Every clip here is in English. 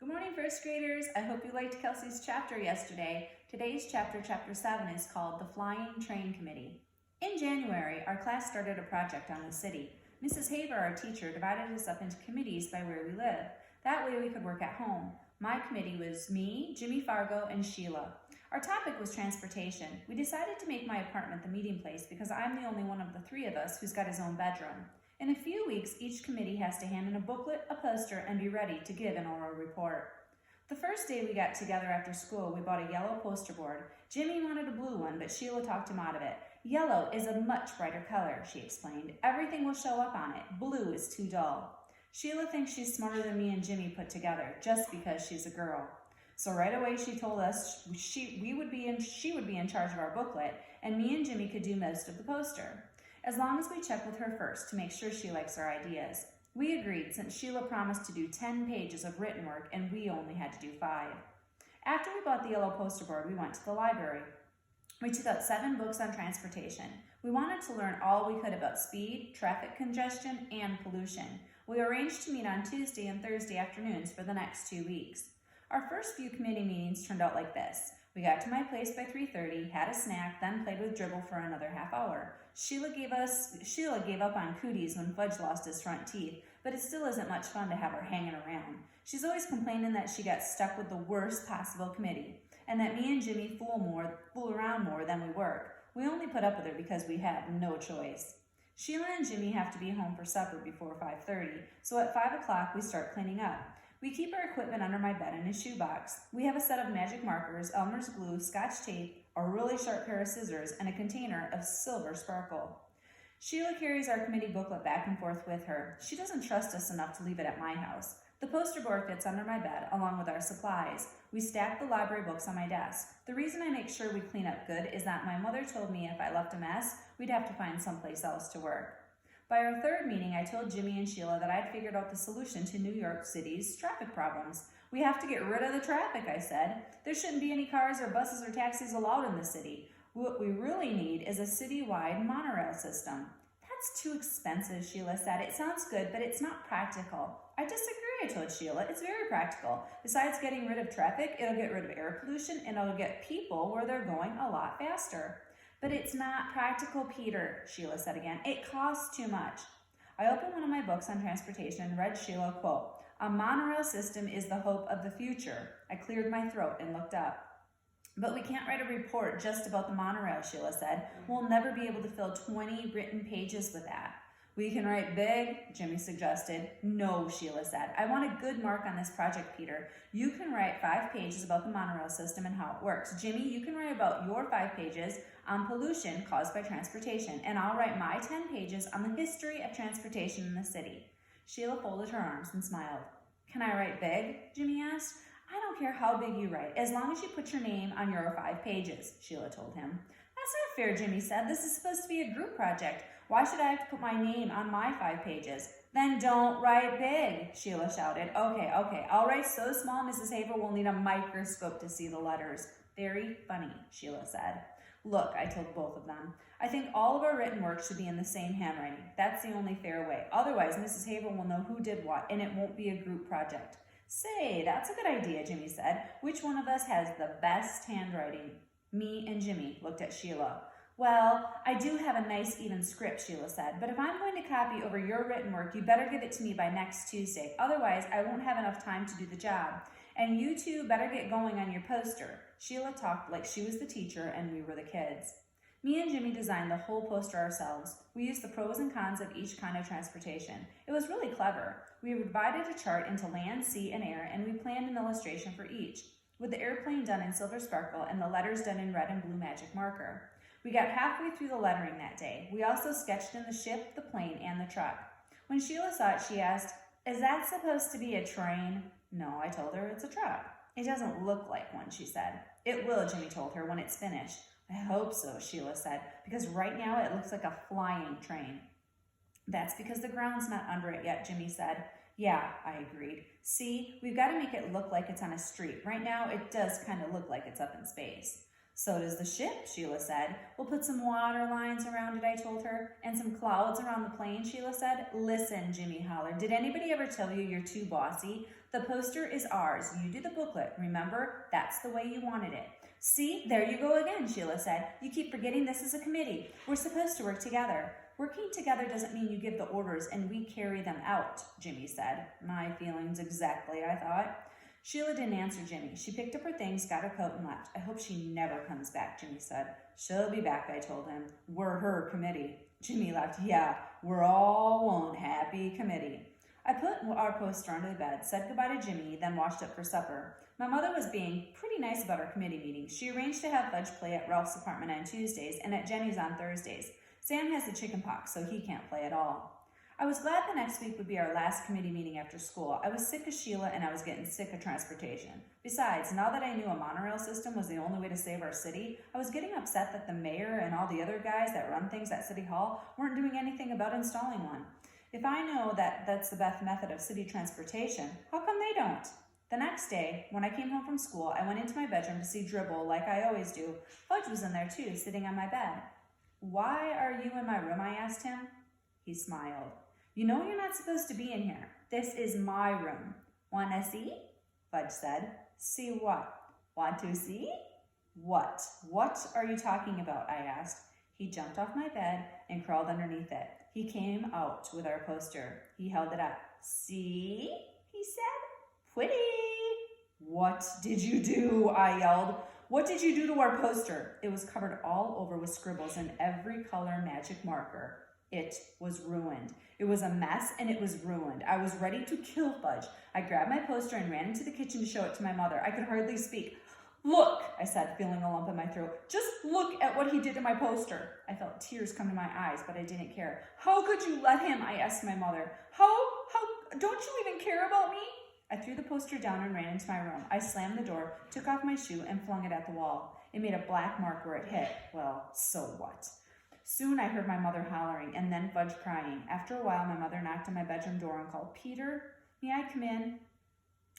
Good morning, first graders. I hope you liked Kelsey's chapter yesterday. Today's chapter, chapter 7, is called The Flying Train Committee. In January, our class started a project on the city. Mrs. Haver, our teacher, divided us up into committees by where we live. That way we could work at home. My committee was me, Jimmy Fargo, and Sheila. Our topic was transportation. We decided to make my apartment the meeting place because I'm the only one of the three of us who's got his own bedroom. In a few weeks, each committee has to hand in a booklet, a poster, and be ready to give an oral report. The first day we got together after school, we bought a yellow poster board. Jimmy wanted a blue one, but Sheila talked him out of it. Yellow is a much brighter color, she explained. Everything will show up on it. Blue is too dull. Sheila thinks she's smarter than me and Jimmy put together, just because she's a girl. So right away she told us she would be in charge of our booklet, and me and Jimmy could do most of the poster, as long as we check with her first to make sure she likes our ideas. We agreed since Sheila promised to do 10 pages of written work and we only had to do 5. After we bought the yellow poster board, we went to the library. We took out 7 books on transportation. We wanted to learn all we could about speed, traffic congestion, and pollution. We arranged to meet on Tuesday and Thursday afternoons for the next 2 weeks. Our first few committee meetings turned out like this. We got to my place by 3:30, had a snack, then played with dribble for another half hour. Sheila gave up on cooties when Fudge lost his front teeth, but it still isn't much fun to have her hanging around. She's always complaining that she got stuck with the worst possible committee, and that me and Jimmy fool around more than we work. We only put up with her because we have no choice. Sheila and Jimmy have to be home for supper before 5:30, so at 5 o'clock we start cleaning up. We keep our equipment under my bed in a shoebox. We have a set of magic markers, Elmer's glue, Scotch tape, a really sharp pair of scissors, and a container of silver sparkle. Sheila carries our committee booklet back and forth with her. She doesn't trust us enough to leave it at my house. The poster board fits under my bed, along with our supplies. We stack the library books on my desk. The reason I make sure we clean up good is that my mother told me if I left a mess, we'd have to find someplace else to work. By our third meeting, I told Jimmy and Sheila that I'd figured out the solution to New York City's traffic problems. We have to get rid of the traffic, I said. There shouldn't be any cars or buses or taxis allowed in the city. What we really need is a citywide monorail system. That's too expensive, Sheila said. It sounds good, but it's not practical. I disagree, I told Sheila. It's very practical. Besides getting rid of traffic, it'll get rid of air pollution and it'll get people where they're going a lot faster. But it's not practical, Peter, Sheila said again. It costs too much. I opened one of my books on transportation and read Sheila, quote, "A monorail system is the hope of the future." I cleared my throat and looked up. "But we can't write a report just about the monorail," Sheila said. "We'll never be able to fill 20 written pages with that." "We can write big," Jimmy suggested. "No," Sheila said. "I want a good mark on this project, Peter. You can write 5 pages about the monorail system and how it works. Jimmy, you can write about your 5 pages on pollution caused by transportation, and I'll write my 10 pages on the history of transportation in the city." Sheila folded her arms and smiled. "Can I write big?" Jimmy asked. "I don't care how big you write, as long as you put your name on your 5 pages, Sheila told him. "That's not fair," Jimmy said. "This is supposed to be a group project. Why should I have to put my name on my 5 pages? "Then don't write big," Sheila shouted. Okay, I'll write so small Mrs. Haver will need a microscope to see the letters." "Very funny," Sheila said. "Look," I told both of them, "I think all of our written work should be in the same handwriting. That's the only fair way. Otherwise, Mrs. Haver will know who did what, and it won't be a group project." "Say, that's a good idea," Jimmy said. "Which one of us has the best handwriting?" Me and Jimmy looked at Sheila. "Well, I do have a nice even script," Sheila said, "but if I'm going to copy over your written work, you better give it to me by next Tuesday. Otherwise, I won't have enough time to do the job. And you two better get going on your poster." Sheila talked like she was the teacher and we were the kids. Me and Jimmy designed the whole poster ourselves. We used the pros and cons of each kind of transportation. It was really clever. We divided a chart into land, sea, and air, and we planned an illustration for each, with the airplane done in silver sparkle and the letters done in red and blue magic marker. We got halfway through the lettering that day. We also sketched in the ship, the plane, and the truck. When Sheila saw it, she asked, "Is that supposed to be a train?" "No," I told her, "it's a truck." "It doesn't look like one," she said. "It will," Jimmy told her, "when it's finished." "I hope so," Sheila said, "because right now it looks like a flying train." "That's because the ground's not under it yet," Jimmy said. "Yeah," I agreed. "See, we've got to make it look like it's on a street. Right now it does kind of look like it's up in space." "So does the ship," Sheila said. "We'll put some water lines around it," I told her. "And some clouds around the plane," Sheila said. "Listen," Jimmy hollered. "Did anybody ever tell you you're too bossy? The poster is ours. You do the booklet. Remember, that's the way you wanted it. See, there you go again, Sheila said. You keep forgetting this is a committee. We're supposed to work together. Working together doesn't mean you give the orders and we carry them out, Jimmy said. My feelings exactly, I thought. Sheila didn't answer Jimmy. She picked up her things, got her coat, and left. I hope she never comes back, Jimmy said. She'll be back, I told him. We're her committee. Jimmy laughed. Yeah, we're all one happy committee. I put our poster under the bed, said goodbye to Jimmy, then washed up for supper. My mother was being pretty nice about our committee meetings. She arranged to have Fudge play at Ralph's apartment on Tuesdays and at Jenny's on Thursdays. Sam has the chicken pox, so he can't play at all. I was glad the next week would be our last committee meeting after school. I was sick of Sheila and I was getting sick of transportation. Besides, now that I knew a monorail system was the only way to save our city, I was getting upset that the mayor and all the other guys that run things at City Hall weren't doing anything about installing one. If I know that that's the best method of city transportation, how come they don't? The next day, when I came home from school, I went into my bedroom to see Dribble like I always do. Fudge was in there too, sitting on my bed. Why are you in my room? I asked him. He smiled. You know you're not supposed to be in here. This is my room. Wanna see? Fudge said. See what? Want to see? What? What are you talking about? I asked. He jumped off my bed and crawled underneath it. He came out with our poster. He held it up. See? He said. Pretty. What did you do? I yelled. What did you do to our poster? It was covered all over with scribbles and every color magic marker. It was ruined. It was a mess and it was ruined. I was ready to kill Fudge. I grabbed my poster and ran into the kitchen to show it to my mother. I could hardly speak. Look, I said, feeling a lump in my throat. Just look at what he did to my poster. I felt tears come to my eyes, but I didn't care. How could you let him? I asked my mother. How, don't you even care about me? I threw the poster down and ran into my room. I slammed the door, took off my shoe, and flung it at the wall. It made a black mark where it hit. Well, so what? Soon I heard my mother hollering, and then Fudge crying. After a while, my mother knocked on my bedroom door and called, Peter, may I come in?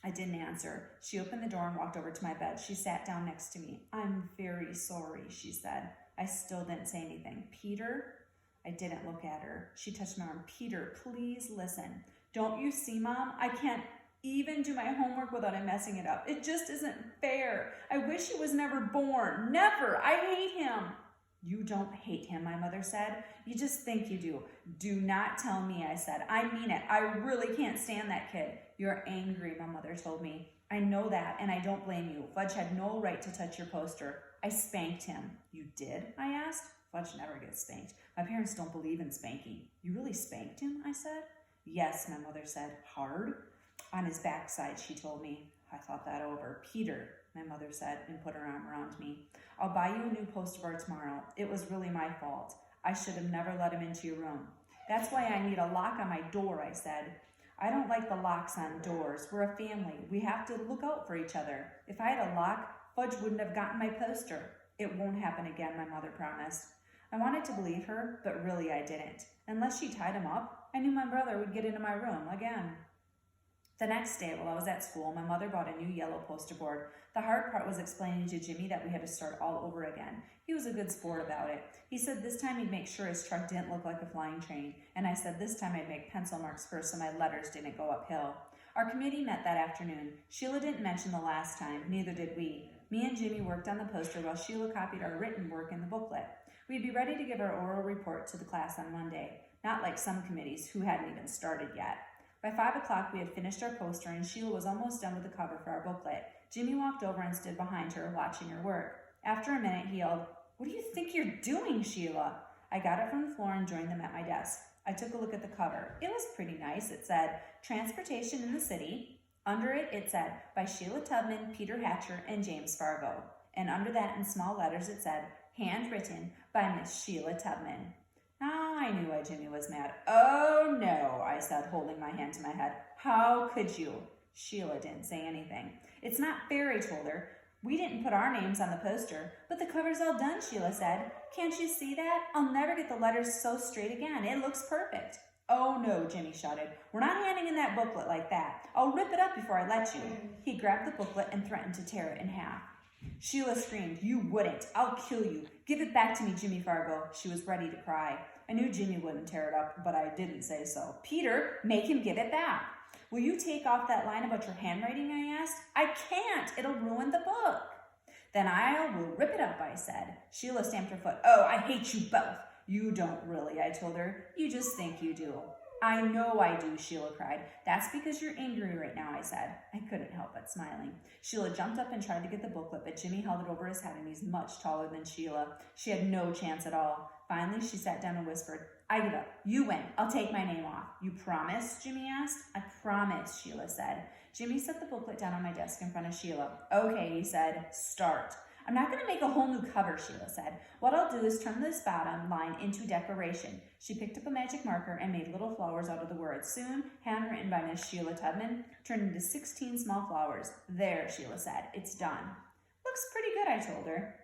I didn't answer. She opened the door and walked over to my bed. She sat down next to me. I'm very sorry, she said. I still didn't say anything. Peter? I didn't look at her. She touched my arm. Peter, please listen. Don't you see, Mom? I can't even do my homework without him messing it up. It just isn't fair. I wish he was never born. Never. I hate him. You don't hate him, my mother said. You just think you do. Do not tell me, I said. I mean it. I really can't stand that kid. You're angry, my mother told me. I know that, and I don't blame you. Fudge had no right to touch your poster. I spanked him. You did? I asked. Fudge never gets spanked. My parents don't believe in spanking. You really spanked him? I said. Yes, my mother said. Hard? On his backside, she told me. I thought that over. Peter, my mother said, and put her arm around me. I'll buy you a new poster bar tomorrow. It was really my fault. I should have never let him into your room. That's why I need a lock on my door, I said. I don't like the locks on doors. We're a family. We have to look out for each other. If I had a lock, Fudge wouldn't have gotten my poster. It won't happen again, my mother promised. I wanted to believe her, but really I didn't. Unless she tied him up, I knew my brother would get into my room again. The next day, while I was at school, my mother bought a new yellow poster board. The hard part was explaining to Jimmy that we had to start all over again. He was a good sport about it. He said this time he'd make sure his truck didn't look like a flying train, and I said this time I'd make pencil marks first so my letters didn't go uphill. Our committee met that afternoon. Sheila didn't mention the last time, neither did we. Me and Jimmy worked on the poster while Sheila copied our written work in the booklet. We'd be ready to give our oral report to the class on Monday, not like some committees who hadn't even started yet. By 5 o'clock, we had finished our poster, and Sheila was almost done with the cover for our booklet. Jimmy walked over and stood behind her, watching her work. After a minute, he yelled, "What do you think you're doing, Sheila?" I got up from the floor and joined them at my desk. I took a look at the cover. It was pretty nice. It said, Transportation in the City. Under it, it said, by Sheila Tubman, Peter Hatcher, and James Fargo. And under that, in small letters, it said, handwritten by Miss Sheila Tubman. Now I knew why Jimmy was mad. Oh no, I said, holding my hand to my head. How could you? Sheila didn't say anything. It's not fair, I told her. We didn't put our names on the poster, but the cover's all done, Sheila said. Can't you see that? I'll never get the letters so straight again. It looks perfect. Oh no, Jimmy shouted. We're not handing in that booklet like that. I'll rip it up before I let you. He grabbed the booklet and threatened to tear it in half. Sheila screamed, You wouldn't. I'll kill you. Give it back to me, Jimmy Fargo. She was ready to cry. I knew Jimmy wouldn't tear it up, but I didn't say so. Peter, make him give it back. Will you take off that line about your handwriting, I asked. I can't. It'll ruin the book. Then I will rip it up, I said. Sheila stamped her foot. Oh, I hate you both. You don't really, I told her. You just think you do. I know I do, Sheila cried. That's because you're angry right now, I said. I couldn't help but smiling. Sheila jumped up and tried to get the booklet, but Jimmy held it over his head, and he's much taller than Sheila. She had no chance at all. Finally, she sat down and whispered, I give up. You win. I'll take my name off. You promise? Jimmy asked. I promise, Sheila said. Jimmy set the booklet down on my desk in front of Sheila. Okay, he said. Start. I'm not going to make a whole new cover, Sheila said. What I'll do is turn this bottom line into decoration. She picked up a magic marker and made little flowers out of the words. Soon, handwritten by Miss Sheila Tubman, turned into 16 small flowers. There, Sheila said. It's done. Looks pretty good, I told her.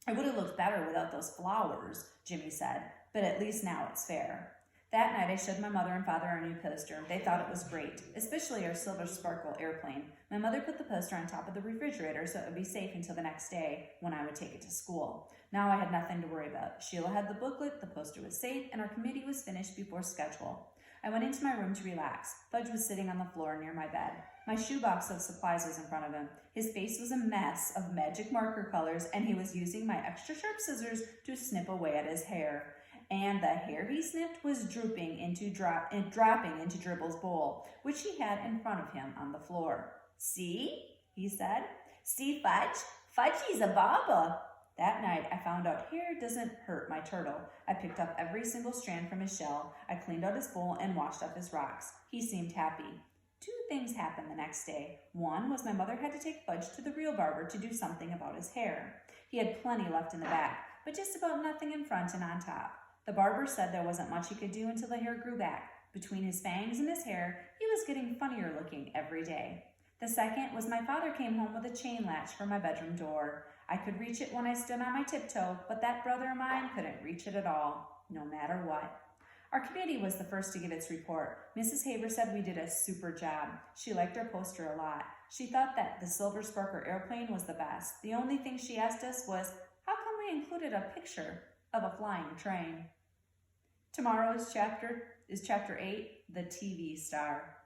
It would have looked better without those flowers, Jimmy said, but at least now it's fair. That night, I showed my mother and father our new poster. They thought it was great, especially our silver sparkle airplane. My mother put the poster on top of the refrigerator so it would be safe until the next day when I would take it to school. Now I had nothing to worry about. Sheila had the booklet, the poster was safe, and our committee was finished before schedule. I went into my room to relax. Fudge was sitting on the floor near my bed. My shoebox of supplies was in front of him. His face was a mess of magic marker colors, and he was using my extra sharp scissors to snip away at his hair. And the hair he snipped was dropping into Dribble's bowl, which he had in front of him on the floor. See? He said. See, Fudge? Fudgy's a baba. That night, I found out hair doesn't hurt my turtle. I picked up every single strand from his shell. I cleaned out his bowl and washed up his rocks. He seemed happy. 2 things happened the next day. One was my mother had to take Fudge to the real barber to do something about his hair. He had plenty left in the back, but just about nothing in front and on top. The barber said there wasn't much he could do until the hair grew back. Between his fangs and his hair, he was getting funnier looking every day. The second was my father came home with a chain latch for my bedroom door. I could reach it when I stood on my tiptoe, but that brother of mine couldn't reach it at all, no matter what. Our committee was the first to give its report. Mrs. Haber said we did a super job. She liked our poster a lot. She thought that the silver sparkle airplane was the best. The only thing she asked us was, how come we included a picture of a flying train? Tomorrow's chapter is chapter 8, The TV Star.